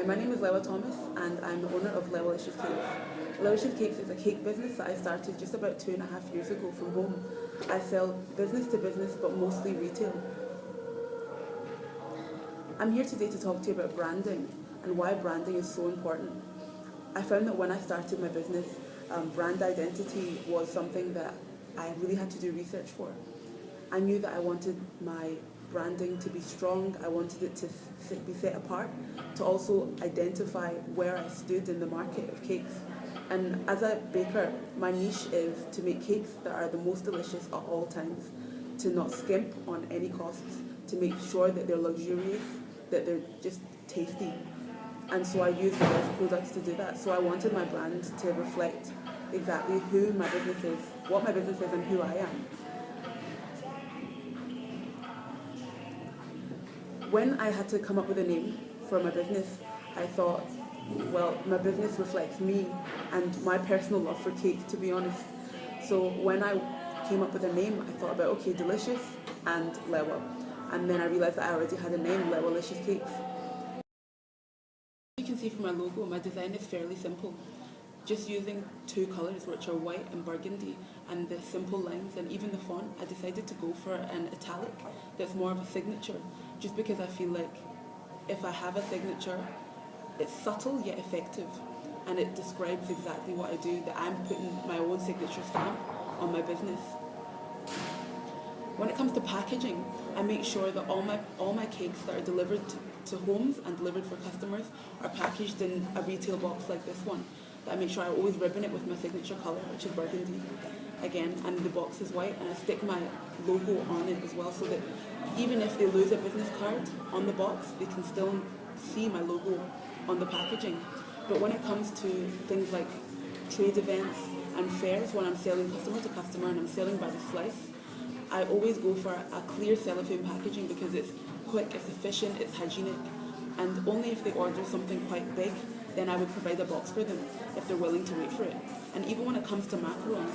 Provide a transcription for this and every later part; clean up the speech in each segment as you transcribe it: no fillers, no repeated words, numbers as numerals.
Hi, my name is Lewa Thomas and I'm the owner of Lewalicious Cakes. Lewalicious Cakes is a cake business that I started just about 2.5 years ago from home. I sell business to business but mostly retail. I'm here today to talk to you about branding and why branding is so important. I found that when I started my business, brand identity was something that I really had to do research for. I knew that I wanted my branding to be strong, I wanted it to be set apart, to also identify where I stood in the market of cakes. And as a baker, my niche is to make cakes that are the most delicious at all times, to not skimp on any costs, to make sure that they're luxurious, that they're just tasty. And so I use the best products to do that. So I wanted my brand to reflect exactly who my business is, what my business is and who I am. When I had to come up with a name for my business, I thought, well, my business reflects me and my personal love for cake, to be honest. So when I came up with a name, I thought about, okay, delicious and Lewa. And then I realised that I already had a name, Lewalicious Cakes. You can see from my logo, my design is fairly simple. Just using two colours, which are white and burgundy, and the simple lines and even the font, I decided to go for an italic that's more of a signature, just because I feel like if I have a signature, it's subtle yet effective, and it describes exactly what I do, that I'm putting my own signature stamp on my business. When it comes to packaging, I make sure that all my cakes that are delivered to homes and delivered for customers are packaged in a retail box like this one. That I make sure I always ribbon it with my signature colour, which is burgundy. Again, and the box is white, and I stick my logo on it as well, so that even if they lose a business card on the box, they can still see my logo on the packaging. But when it comes to things like trade events and fairs, when I'm selling customer to customer and I'm selling by the slice, I always go for a clear cellophane packaging because it's quick, it's efficient, it's hygienic, and only if they order something quite big, then I would provide a box for them if they're willing to wait for it. And even when it comes to macarons,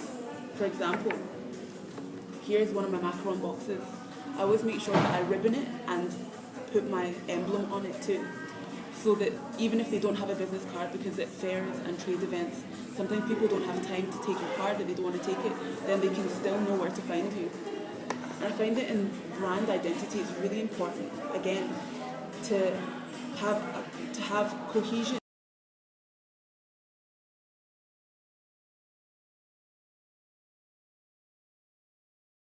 for example, here's one of my macaron boxes. I always make sure that I ribbon it and put my emblem on it too, so that even if they don't have a business card, because at fairs and trade events, sometimes people don't have time to take your card or they don't want to take it, then they can still know where to find you. And I find that in brand identity it's really important, again, to have cohesion.